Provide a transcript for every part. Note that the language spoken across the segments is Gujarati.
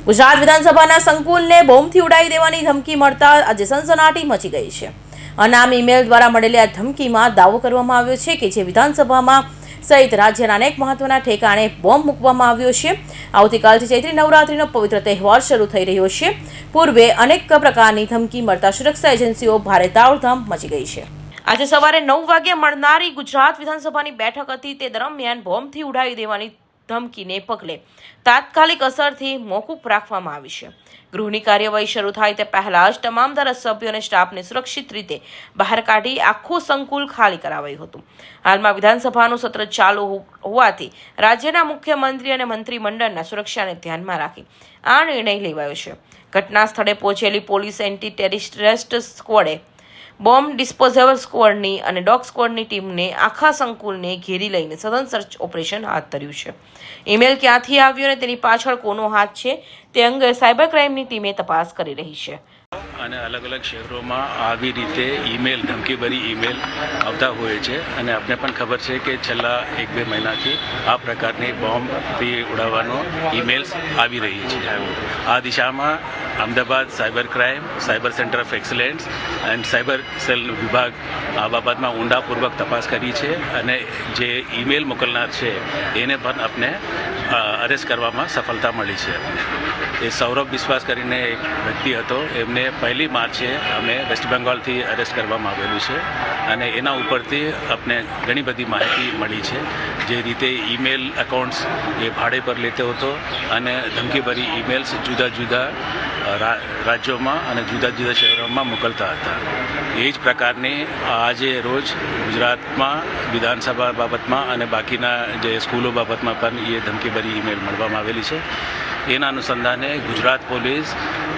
ગુજરાત વિધાનસભાના સંકુલને બોમ્બથી ઉડાવી દેવાની ધમકી મળતા આજે સનસનાટી મચી ગઈ છે। અનામ ઈમેલ દ્વારા મળેલી આ ધમકીમાં દાવો કરવામાં આવ્યો છે કે જે વિધાનસભામાં સહિત રાજ્યના અનેક મહત્વના ઠેકાણે બોમ્બ મૂકવામાં આવ્યો છે। આવતીકાલથી ચૈત્રી નવરાત્રીનો પવિત્ર તહેવાર શરૂ થઈ રહ્યો છે। પૂર્વે અનેક પ્રકારની ધમકી મળતા સુરક્ષા એજન્સીઓ ભારે તાળધામ મચી ગઈ છે। આજે સવારે 9 વાગે મળનારી ગુજરાત વિધાનસભાની બેઠક હતી, તે દરમિયાન બોમ્બથી ઉડાવી દેવાની ધમકીને પગલે તાત્કાલિક અસરથી મોકૂફ રાખવામાં આવી છે। ગૃહની કાર્યવાહી શરૂ થાય તે પહેલા જ તમામ ધારાસભ્યો અને સ્ટાફને સુરક્ષિત રીતે બહાર કાઢી આખું સંકુલ ખાલી કરાવાયું હતું। હાલમાં વિધાનસભાનું સત્ર ચાલુ હોવાથી રાજ્યના મુખ્યમંત્રી અને મંત્રીમંડળના સુરક્ષાને ધ્યાનમાં રાખી આ નિર્ણય લેવાયો છે। ઘટના સ્થળે પહોંચેલી પોલીસ એન્ટી ટેરરિસ્ટ સ્ક્વોડે બોમ્બ ડિસ્પોઝેબલ સ્ક્વોડની અને ડોગ સ્ક્વોડની ટીમને આખા સંકુલને ઘેરી લઈને સઘન સર્ચ ઓપરેશન હાથ ધર્યું છે। ઈમેલ ક્યાંથી આવ્યો અને તેની પાછળ કોનો હાથ છે તે અંગે સાયબર ક્રાઇમની ટીમે તપાસ કરી રહી છે। અને અલગ અલગ શહેરોમાં આવી રીતે ઈમેલ ધમકીભરી ઈમેલ આવતા હોય છે અને આપને પણ ખબર છે કે છેલ્લા 1-2 મહિનાથી આ પ્રકારની બોમ્બથી ઉડાવવાનો ઈમેલ્સ આવી રહી છે। આ દિશામાં Ahmedabad cyber crime, cyber centre of excellence and cyber cell વિભાગ આ બાબતમાં ઊંડાપૂર્વક તપાસ કરી છે અને જે ઈમેલ મોકલનાર છે એને પણ આપણે અરેસ્ટ કરવામાં સફળતા મળી છે। એ સૌરભ વિશ્વાસ કરીને એક વ્યક્તિ હતો, એમને 1 માર્ચે અમે વેસ્ટ બેંગોલથી અરેસ્ટ કરવામાં આવેલું છે અને એના ઉપરથી આપણે ઘણી બધી માહિતી મળી છે। જે રીતે ઈમેલ એકાઉન્ટ્સ એ ભાડે પર લેતો હતો અને ધમકીભરી ઈમેલ્સ જુદા જુદા રાજ્યોમાં અને જુદા જુદા શહેરોમાં મોકલતા હતા। એ જ પ્રકારની આજે રોજ ગુજરાતમાં વિધાનસભા બાબતમાં અને બાકીના જે સ્કૂલો બાબતમાં પણ એ ધમકીભરી ઈમેલ મળવામાં આવેલી છે। એના અનુસંધાને ગુજરાત પોલીસ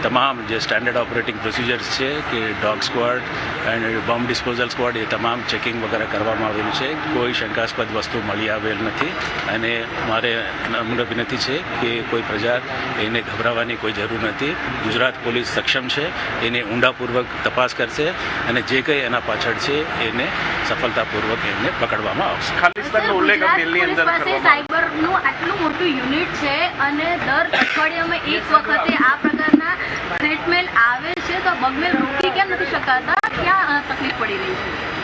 તમામ જે સ્ટાન્ડર્ડ ઓપરેટિંગ પ્રોસિજર્સ છે કે dog squad and bomb disposal squad એ તમામ ચેકિંગ વગેરે કરવામાં આવેલું છે। કોઈ શંકાસ્પદ વસ્તુ મળી આવેલ નથી અને મારે નમ્ર વિનંતી છે કે કોઈ પ્રજા એને ગભરાવાની કોઈ જરૂર નથી। ગુજરાત પોલીસ સક્ષમ છે, એને ઊંડાપૂર્વક તપાસ કરશે અને જે કંઈ એના પાછળ છે એને સફળતાપૂર્વક એને પકડવામાં આવશે। ખાલિસ્તાનનો ઉલ્લેખ મેલની અંદર સાયબરનું આટલું મોટું યુનિટ છે અને દર અઠવાડિયામાં એક વખતે આ પ્રકારના થ્રેટમેલ આવે છે, તો બગમેલ રોકી કેમ નથી શકાતા? ક્યાં તકલીફ પડી રહી છે?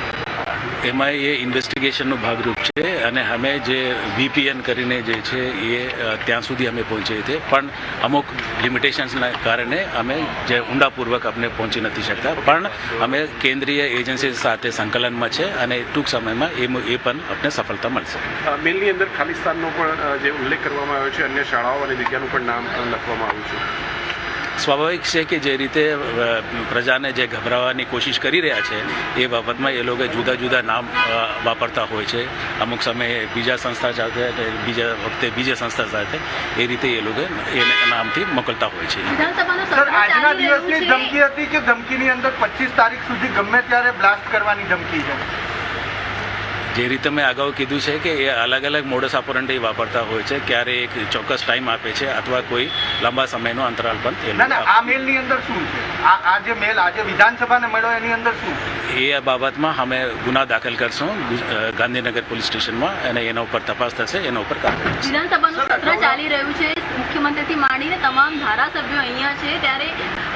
એમાં એ ઇન્વેસ્ટિગેશનનો ભાગરૂપ છે અને અમે જે VPN કરીને જે છે એ ત્યાં સુધી અમે પહોંચીએ છીએ, પણ અમુક લિમિટેશન્સના કારણે અમે જે ઊંડાપૂર્વક આપણે પહોંચી નથી શકતા, પણ અમે કેન્દ્રીય એજન્સી સાથે સંકલનમાં છે અને ટૂંક સમયમાં એ પણ આપણે સફળતા મળશે। મેલની અંદર ખાલિસ્તાનનો પણ જે ઉલ્લેખ કરવામાં આવ્યો છે, અન્ય શાળાઓ અને જગ્યાનું પણ નામ લખવામાં આવ્યું છે। સ્વાભાવિક છે કે જે રીતે પ્રજાને જે ગભરાવવાની કોશિશ કરી રહ્યા છે એ બાબતમાં એ લોકો જુદા જુદા નામ વાપરતા હોય છે। અમુક સમયે બીજા સંસ્થા સાથે, બીજા વખતે બીજા સંસ્થા સાથે એ રીતે એ લોકો એ નામથી મોકલતા હોય છે। આજના દિવસની ધમકી હતી કે ધમકીની અંદર 25 તારીખ સુધી ગમે ત્યારે બ્લાસ્ટ કરવાની ધમકી છે? જે રીતે મેં અગાઉ કીધું છે કે એ અલગ અલગ મોડસ ઓપરન્ડી વાપરતા હોય છે, ક્યારે એક ચોક્કસ ટાઈમ આપે છે અથવા કોઈ લાંબા સમયનો અંતરાલ પણ આ મેલની અંદર શું છે? આ જે મેલ આજે વિધાનસભાને મળ્યો એની અંદર શું? એ બાબતમાં અમે ગુના દાખલ કરશું ગાંધીનગર પોલીસ સ્ટેશનમાં અને એના ઉપર તપાસ થશે, એના ઉપર કાર્યવાહી થશે। વિધાનસભાનું સત્ર ચાલી રહ્યું છે, મુખ્યમંત્રીથી માંડીને તમામ ધારાસભ્યો અહીંયા છે, ત્યારે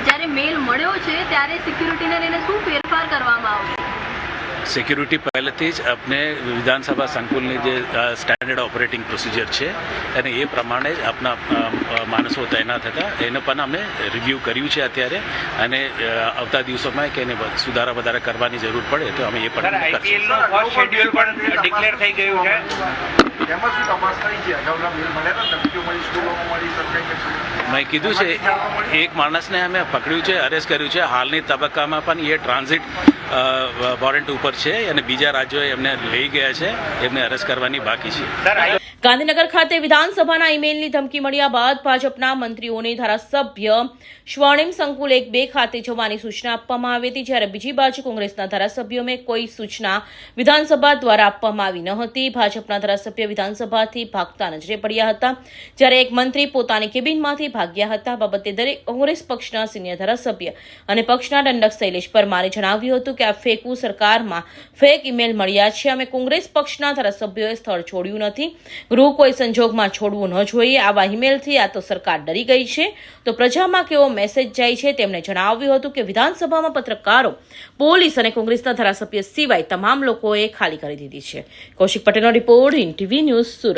જ્યારે મેલ મળ્યો છે ત્યારે સિક્યુરિટીને લઈને શું ફેરફાર કરવામાં આવશે? સિક્યુરિટી પહેલેથી જ આપણે વિધાનસભા સંકુલની જે સ્ટાન્ડર્ડ ઓપરેટિંગ પ્રોસિજર છે અને એ પ્રમાણે જ આપણા માણસો તૈનાત હતા, એને પણ અમે રિવ્યૂ કર્યું છે અત્યારે અને આવતા દિવસોમાં કે એને સુધારા વધારા કરવાની જરૂર પડે તો અમે એ પણ શેડ્યુલ પણ ડિક્લેર થઈ ગયું છે। એમાં શું તપાસ થઈ છે? અગાઉના મેલ મળ્યા હતા, ધમકીઓ મળી, સ્કૂલોમાં મળી, સરકારી મેં કીધું છે એક માણસને અમે પકડ્યું છે, અરેસ્ટ કર્યું છે। હાલની તબક્કામાં પણ એ ટ્રાન્ઝિટ વોરંટ ઉપર છે અને બીજા રાજ્યોએ એમને લઈ ગયા છે, એમને અરેસ્ટ કરવાની બાકી છે। ગાંધીનગર ખાતે વિધાનસભાના ઈમેલની ધમકી મળ્યા બાદ ભાજપના મંત્રીઓને ધારાસભ્ય સ્વર્ણિમ સંકુલ 1-2 ખાતે જવાની સૂચના આપવામાં આવી હતી, જ્યારે બીજી બાજુ કોંગ્રેસના ધારાસભ્યોને કોઈ સૂચના વિધાનસભા દ્વારા આપવામાં આવી ન હતી। ભાજપના ધારાસભ્ય વિધાનસભાથી ભાગતા નજરે પડ્યા હતા, જ્યારે એક મંત્રી પોતાની કેબિનમાંથી ભાગ્યા હતા। બાબતે દરેક કોંગ્રેસ પક્ષના સિનિયર ધારાસભ્ય અને પક્ષના દંડક શૈલેષ પરમારે જણાવ્યું હતું કે આ ફેકુ સરકારમાં ફેક ઈમેલ મળ્યા છે. અમે કોંગ્રેસ પક્ષના ધારાસભ્યોએ સ્થળ છોડ્યું નથી. ગૃહ કોઈ સંજોગમાં છોડવું ન જોઈએ. આવા ઈમેલથી આ તો સરકાર ડરી ગઈ છે. તો પ્રજામાં કેવો મેસેજ જાય છે તેમણે જણાવ્યું હતું કે વિધાનસભામાં પત્રકારો, પોલીસ અને કોંગ્રેસના ધારાસભ્ય સિવાય તમામ લોકોએ ખાલી કરી દીધી છે. કૌશિક પટેલનો રિપોર્ટ, ટીવી ન્યૂઝ, સુરત.